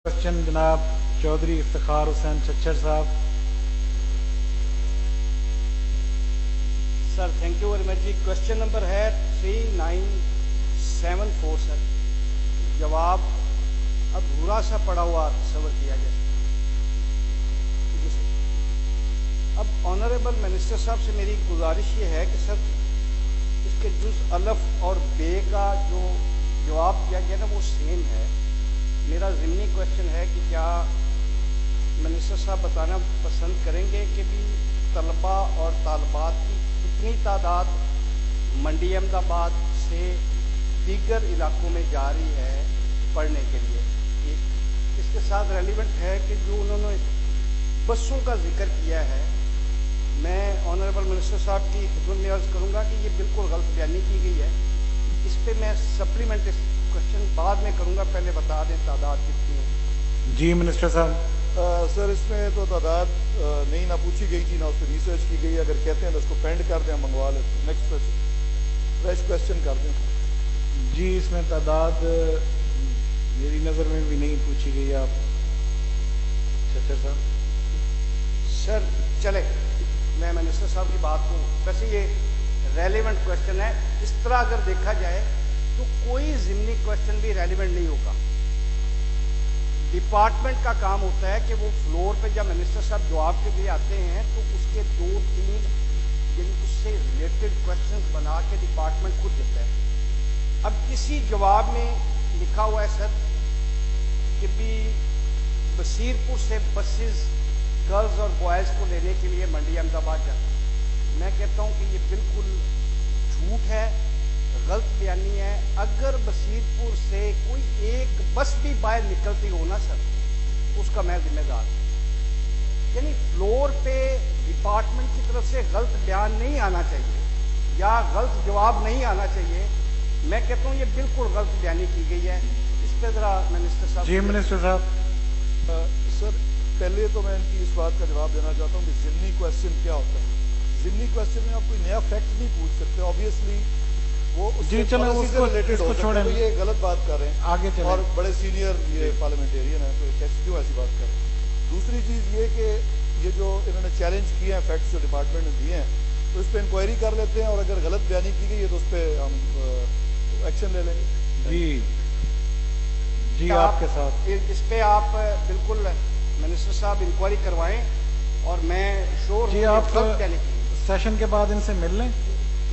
Question जनाब Chaudhary Iftikhar Hussain Chachar sahab. Sir thank you very much ji. Question number है 3974 sir. जवाब अधूरा सा पड़ा हुआ तस्वर किया जाए जी सर। अब ऑनरेबल मिनिस्टर साहब से मेरी गुजारिश ये है कि सर इसके जुज़ अलफ और बे का जो जवाब दिया गया ना वो सेम है। मेरा ज़िमनी क्वेश्चन है कि क्या मिनिस्टर साहब बताना पसंद करेंगे कि भी तलबा और तालबात की कितनी तादाद मंडी अहमदाबाद से दीगर इलाकों में जा रही है पढ़ने के लिए। इसके साथ रेलिवेंट है कि जो उन्होंने बसों का जिक्र किया है, मैं ऑनरेबल मिनिस्टर साहब की खिदमत में अर्ज़ करूँगा कि ये बिल्कुल गलत बयानी की गई है। इस पर मैं सप्लीमेंट क्वेश्चन बाद में करूँगा, पहले बता दें तादाद कितनी है। जी मिनिस्टर साहब। सर इसमें तो तादाद नहीं ना पूछी गई थी ना उस पर रिसर्च की गई। अगर कहते हैं तो उसको पेंड कर दें, मंगवा लेते हैं। नेक्स्ट क्वेश्चन, फ्रेश क्वेश्चन कर दें। जी इसमें तादाद मेरी नज़र में भी नहीं पूछी गई आप चच्चर साहब। सर चले मैं मिनिस्टर साहब की बात को, वैसे ये रेलिवेंट क्वेश्चन है। इस तरह अगर देखा जाए तो कोई ज़िमनी क्वेश्चन भी रेलिवेंट नहीं होगा। डिपार्टमेंट का काम होता है कि वो फ्लोर पे जब मिनिस्टर साहब जवाब के लिए आते हैं तो उसके 2-3 यानी उससे रिलेटेड क्वेश्चंस बना के डिपार्टमेंट खुद देता है। अब किसी जवाब में लिखा हुआ है सर कि भी बसीरपुर से बसेस गर्ल्स और बॉयज़ को लेने के लिए मंडी अहमदाबाद जाती है। मैं कहता हूँ कि ये बिल्कुल झूठ है, गलत बयानी है। अगर बसीरपुर से कोई एक बस भी बाहर निकलती हो ना सर, उसका मैं जिम्मेदार हूँ। यानी फ्लोर पे डिपार्टमेंट की तरफ से गलत बयान नहीं आना चाहिए या गलत जवाब नहीं आना चाहिए। मैं कहता हूँ ये बिल्कुल गलत बयानी की गई है। इस पर जरा मिनिस्टर साहब। जी मिनिस्टर साहब। सर पहले तो मैं इनकी इस बात का जवाब देना चाहता हूँ कि ज़िमनी क्वेश्चन क्या होता है। ज़िमनी क्वेश्चन में आप कोई नया फैक्ट नहीं पूछ सकते। ऑब्वियसली वो जी चलो उसको छोड़ें, तो ये गलत बात कर रहे हैं। आगे चलें। और बड़े सीनियर ये पार्लियामेंटेरियन है तो क्यों ऐसी बात कर रहे हैं। दूसरी चीज़ ये कि ये जो इन्होंने चैलेंज किए हैं फैक्ट्स जो डिपार्टमेंट ने दिए हैं तो इस पर इंक्वायरी कर लेते हैं और अगर गलत बयानी की गई है तो उस पर हम एक्शन ले लेंगे। जी आपके साथ इस पे आप बिल्कुल मिनिस्टर साहब इंक्वायरी करवाएं और मैं श्योर जी आप सेशन के बाद इनसे मिल लें,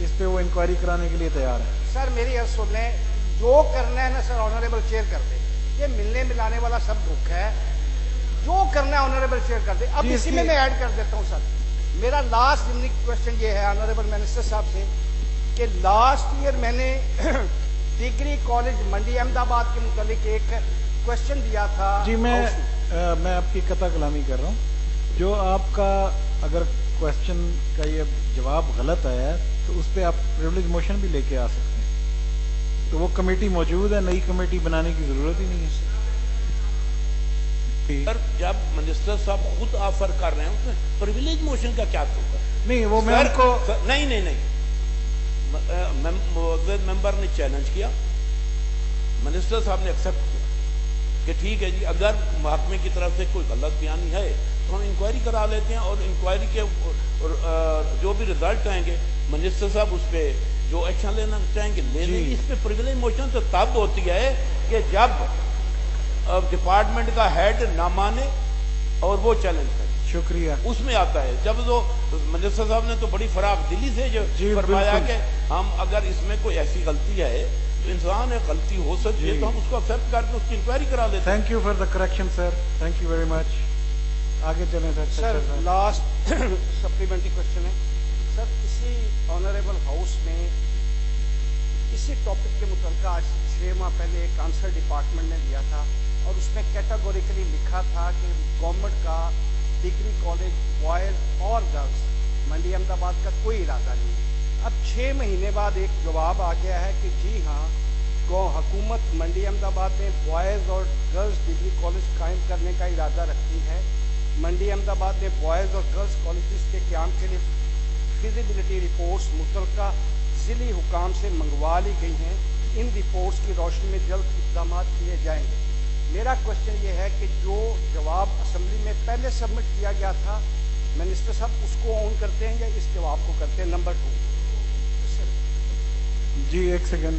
इस पे वो इंक्वायरी कराने के लिए तैयार है। सर मेरी अर्ज सुन लें, जो करना है ना सर ऑनरेबल चेयर कर दे। ये मिलने मिलाने वाला सब धोखा है। जो करना है ऑनरेबल चेयर कर दे। अब इसी में मैं ऐड कर देता हूँ सर, मेरा लास्ट यूनिक क्वेश्चन ये है ऑनरेबल मिनिस्टर साहब से कि लास्ट ईयर मैंने डिग्री कॉलेज मंडी अहमदाबाद के मुतालिक एक क्वेश्चन दिया था। जी मैं आपकी कता कलामी कर रहा हूँ। जो आपका अगर क्वेश्चन का ये जवाब गलत आया है तो उस पर आप प्रिविलेज मोशन भी लेके आ सकते हैं। तो वो कमेटी मौजूद है, नई कमेटी बनाने की जरूरत ही नहीं है। सर जब मिनिस्टर साहब खुद ऑफर कर रहे हैं उसमें प्रिविलेज मोशन का क्या होगा? नहीं वो मैं उनको नहीं मेंबर ने चैलेंज किया, मिनिस्टर साहब ने एक्सेप्ट किया कि ठीक है जी अगर महकमे की तरफ से कोई गलत बयानी है तो हम इंक्वायरी करा लेते हैं और इंक्वायरी के जो भी रिजल्ट आएंगे मिनिस्टर साहब उस पर जो एक्शन लेना चाहेंगे ले लेंगे। इस पर प्रिविलेज मोशन तो तब होती है कि जब डिपार्टमेंट का हेड ना माने और वो चैलेंज करे। शुक्रिया। उसमें आता है जब तो मिनिस्टर साहब ने तो बड़ी फराग दिली से जो फरमाया कि हम अगर इसमें कोई ऐसी गलती है तो इंसान है गलती हो सकती है तो हम उसको एक्सेप्ट करके उसकी इंक्वायरी करा लेते हैं। Thank you for the correction sir, thank you very much. आगे चलें सर। लास्ट सप्लीमेंट्री क्वेश्चन है सर, इसी ऑनरेबल हाउस में इसी टॉपिक के मुताबिक आज 6 माह पहले एक आंसर डिपार्टमेंट ने दिया था और उसमें कैटेगोरिकली लिखा था कि गवर्नमेंट का डिग्री कॉलेज बॉयज़ और गर्ल्स मंडी अहमदाबाद का कोई इरादा नहीं है। अब 6 महीने बाद एक जवाब आ गया है कि जी हाँ हुकूमत मंडी अहमदाबाद में बॉयज़ और गर्ल्स डिग्री कॉलेज कायम करने का इरादा रखती है। मंडी अहमदाबाद में बॉयज़ और गर्ल्स कॉलेजेस के क़याम के लिए फिजिबिलिटी रिपोर्ट्स मुतल्लिका ज़िली हुकाम से मंगवा ली गई हैं। इन रिपोर्ट्स की रोशनी में जल्द इक़दाम किए जाएंगे। میرا کوشچن یہ ہے کہ جو جواب اسمبلی میں پہلے سبمٹ کیا گیا تھا منسٹر صاحب اس کو آن کرتے ہیں یا اس جواب کو کرتے ہیں؟ نمبر 2 جی ایک second,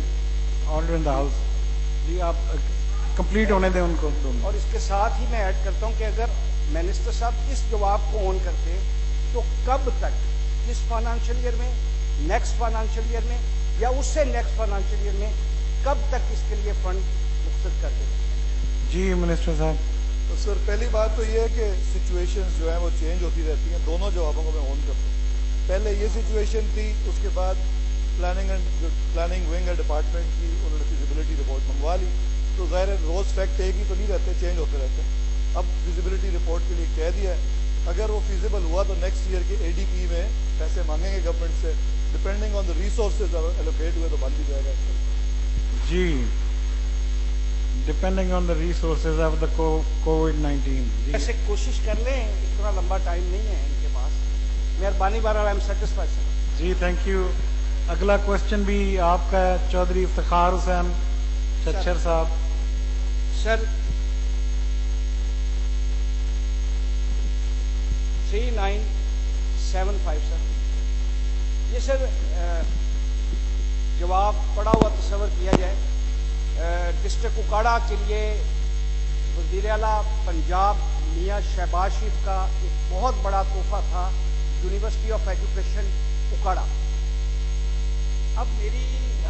order in the house. جی آپ کمپلیٹ ہونے دیں ان کو. اور اس کے ساتھ ہی میں ایڈ کرتا ہوں کہ اگر منسٹر صاحب اس جواب کو آن کرتے تو کب تک، اس فائنانشیل ایئر میں، نیکسٹ فائنانشیل ایئر میں، یا اس سے نیکسٹ فائنانشیل ایئر میں، کب تک اس کے لیے فنڈ مختص کر دیں؟ جی منسٹر صاحب. تو سر پہلی بات تو یہ ہے کہ سچویشنز جو ہیں وہ چینج ہوتی رہتی ہیں. دونوں جوابوں کو میں آن کرتا ہوں. پہلے یہ سچویشن تھی، اس کے بعد پلاننگ ونگ ہے ڈپارٹمنٹ کی، انہوں نے فیزیبلٹی رپورٹ منگوا لی. تو ظاہر ہے روز فیکٹ ایک ہی تو نہیں رہتے، چینج ہوتے رہتے ہیں. اب فیزیبلٹی رپورٹ کے لیے کہہ دیا ہے، اگر وہ فیزیبل ہوا تو نیکسٹ ایئر کے اے ڈی پی میں پیسے مانگیں گے گورنمنٹ سے، depending on the resources allocate ہوئے تو بن بھی جائے گا. جی depending on the resources of the کووڈ-19. ایسے کوشش کر لیں، اتنا لمبا ٹائم نہیں ہے ان کے پاس. مہربانی بہرحال آئی ایم سیٹسفائڈ سر. جی تھینک یو. اگلا کوشچن بھی آپ کا ہے، چودھری افتخار حسین چچر صاحب. سر 3975 سر. یہ سر جواب پڑا ہوا تصور کیا جائے. ڈسٹرکٹ اکاڑا کے لیے وزیر اعلیٰ پنجاب میاں شہباز شریف کا ایک بہت بڑا تحفہ تھا یونیورسٹی آف ایجوکیشن اکاڑا. اب میری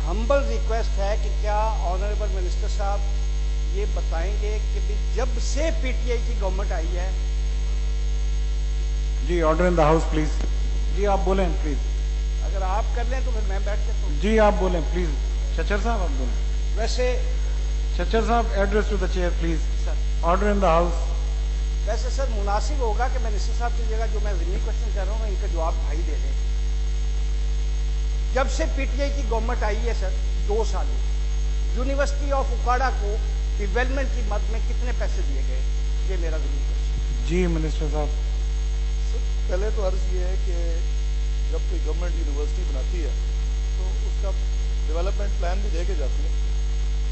ہمبل ریکویسٹ ہے کہ کیا آنریبل منسٹر صاحب یہ بتائیں گے کہ جب سے پی ٹی آئی کی گورنمنٹ آئی ہے. جی order in the house please. جی آپ بولیں پلیز. اگر آپ کر لیں تو پھر میں بیٹھ کے سنوں. جی آپ بولیں پلیز. چچر صاحب آپ بولیں. ویسے Chachar sahab address to the chair please. Sir order in the house. ویسے سر مناسب ہوگا کہ منسٹر صاحب کی جگہ جو میں ضمنی کوشچن کر رہا ہوں ان کا جواب بھائی دے دیں. جب سے پی ٹی آئی کی گورنمنٹ آئی ہے سر 2 سال میں یونیورسٹی آف اکاڑا کو ڈیولپمنٹ کی مد میں کتنے پیسے دیے گئے؟ یہ میرا ضمنی کوشچن. جی منسٹر صاحب. پہلے تو عرض یہ ہے کہ جب کوئی گورنمنٹ یونیورسٹی بناتی ہے تو اس کا ڈیولپمنٹ پلان بھی دے کے جاتی ہے.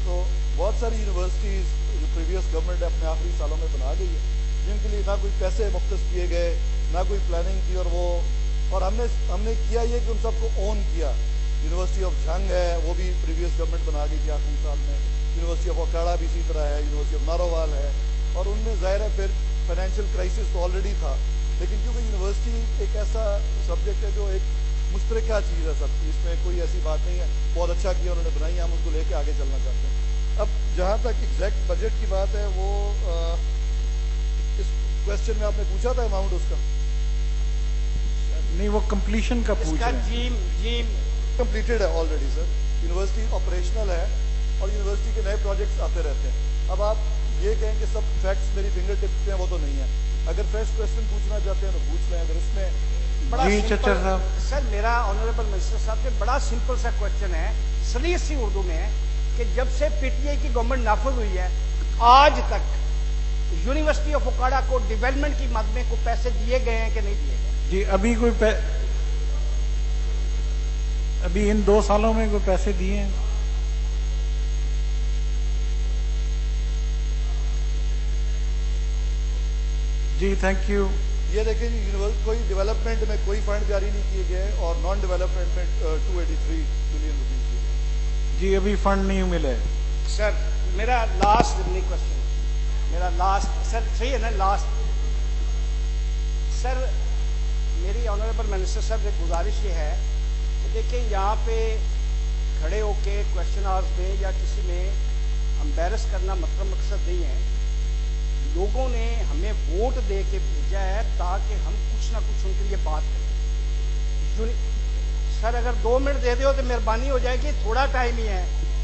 تو بہت ساری یونیورسٹیز جو پریویس گورنمنٹ اپنے آخری سالوں میں بنا گئی ہے، جن کے لیے نہ کوئی پیسے مختص کیے گئے، نہ کوئی پلاننگ کی، اور ہم نے کیا یہ کہ ان سب کو اون کیا. یونیورسٹی آف جھنگ ہے، وہ بھی پریویس گورنمنٹ بنا گئی تھی آخری سال میں. یونیورسٹی آف اکاڑا بھی اسی طرح ہے، یونیورسٹی آف نارووال ہے. اور ان میں ظاہر ہے پھر فائنینشیل کرائسس تو آلریڈی تھا، لیکن کیونکہ یونیورسٹی ایک ایسا سبجیکٹ ہے جو ایک مشترکہ چیز ہے سب کی، اس میں کوئی ایسی بات نہیں ہے. بہت اچھا کیا انہوں نے بنائی ہے، ہم ان کو لے کے آگے چلنا چاہتے ہیں. اب جہاں تک ایگزیکٹ بجٹ کی بات ہے، وہ اس کوشچن میں آپ نے پوچھا تھا اماؤنٹ اس کا؟ نہیں، وہ کمپلیشن کا پوچھ رہے ہیں. جیم کمپلیٹڈ ہے آلریڈی سر. یونیورسٹی آپریشنل ہے اور یونیورسٹی کے نئے پروجیکٹس آتے رہتے ہیں. اب آپ یہ کہیں کہ سب فیکٹس میری فنگر ٹپس پہ ہیں، وہ تو نہیں ہے. اگر فریش کوشچن پوچھنا چاہتے ہیں تو پوچھ لیں. اگر اس میں جی چچر صاحب. سر میرا آنریبل منسٹر صاحب سے بڑا سمپل سا کوشچن ہے، سلیس سی اردو میں ہے کہ جب سے پی ٹی آئی کی گورنمنٹ نافذ ہوئی ہے آج تک یونیورسٹی آف اکاڑا کو ڈیولپمنٹ کی مد میں کوئی پیسے دیے گئے ہیں کہ نہیں دیے گئے؟ جی ابھی ان 2 سالوں میں کوئی پیسے دیے ہیں؟ جی تھینک یو. یہ دیکھیں جی، کوئی ڈیولپمنٹ میں کوئی فنڈ جاری نہیں کیے گئے اور نان ڈیولپمنٹ میں 283 ملین روپیز کیے گئے. جی ابھی فنڈ نہیں ملے. سر میرا لاسٹ ضمنی کوشچن، میرا لاسٹ سر صحیح ہے نا لاسٹ. سر میری آنریبل منسٹر صاحب سے گزارش یہ ہے کہ دیکھیں یہاں پہ کھڑے ہو کے کوشچن آورز میں یا کسی میں امبیرس کرنا مقصد نہیں ہے. لوگوں نے ہمیں ووٹ دے کے بھیجا ہے تاکہ ہم کچھ نہ کچھ ان کے لیے بات کریں. سر اگر 2 منٹ دے دو تو مہربانی ہو جائے گی، تھوڑا ٹائم ہی ہے،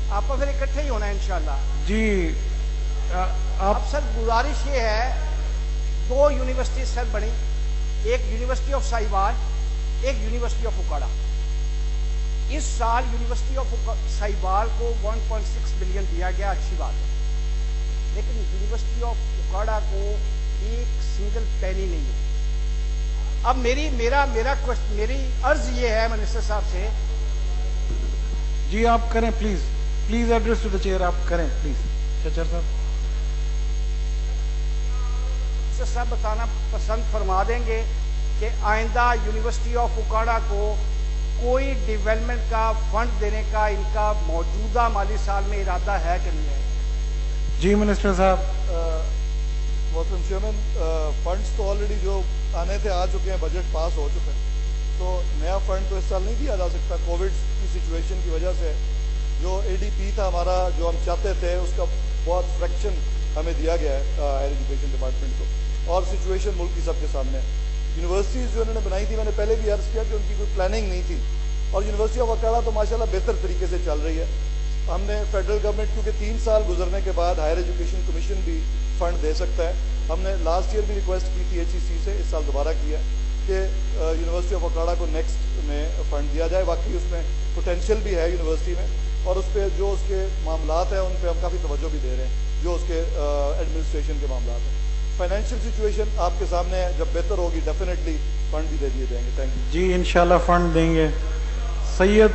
آپ کو پھر اکٹھے ہی ہونا ہے انشاءاللہ. جی اب سر گزارش یہ ہے 2 یونیورسٹی سر بنی، ایک یونیورسٹی آف ساہیوال، ایک یونیورسٹی آف اکاڑا. اس سال یونیورسٹی آف ساہیوال کو 1.6 بلین دیا گیا، اچھی بات ہے، لیکن یونیورسٹی آف اکاڑا کو ایک سنگل پینی نہیں ہے. اب میری عرض یہ ہے منسٹر صاحب سے. جی آپ کریں please address to the chair آپ کریں پلیز. چچر صاحب. साहब बताना पसंद फरमा देंगे कि आइंदा यूनिवर्सिटी ऑफ उकाड़ा को कोई डेवलपमेंट का फंड देने का इनका मौजूदा माली साल में इरादा है कि नहीं है? जी मिनिस्टर साहब। मोहतरम चेयरमैन, फंड्स तो ऑलरेडी जो आने थे आ चुके हैं, बजट पास हो चुका है, तो नया फंड तो इस साल नहीं दिया जा सकता। कोविड की सिचुएशन की वजह से जो एडीपी था हमारा, जो हम चाहते थे, उसका बहुत फ्रैक्शन हमें दिया गया है हायर एजुकेशन डिपार्टमेंट को, और सिचुएशन मुल्क की सबके सामने है। यूनिवर्सिटीज़ जो इन्होंने बनाई थी, मैंने पहले भी अर्ज़ किया कि उनकी कोई प्लानिंग नहीं थी, और यूनिवर्सिटी ऑफ अकाड़ा तो माशाल्लाह बेहतर तरीके से चल रही है। हमने फेडरल गवर्नमेंट, क्योंकि 3 साल गुजरने के बाद हायर एजुकेशन कमीशन भी फंड दे सकता है, हमने लास्ट ईयर भी रिक्वेस्ट की थी HEC से, इस साल दोबारा किया कि यूनिवर्सिटी ऑफ अकाड़ा को नेक्स्ट में फंड दिया जाए। वाकई उसमें पोटेंशियल भी है यूनिवर्सिटी में, और उस पर जो उसके मामलात हैं उन पर हम काफ़ी तवज्जो भी दे रहे हैं, जो उसके एडमिनिस्ट्रेशन के मामलात हैं। फाइनेंशियल सिचुएशन आपके सामने है, जब बेहतर होगी डेफिनेटली फंड भी दे दिए जाएंगे। थैंक यू जी, इंशाल्लाह फंड देंगे। सैयद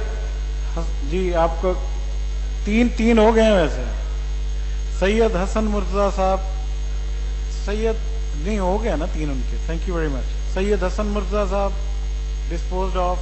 जी, आपको तीन हो गए हैं वैसे। सैयद हसन मुर्तज़ा साहब, सैयद नहीं हो गया ना 3 उनके। Thank you very much. Syed Hasan Murtaza sahab, disposed of.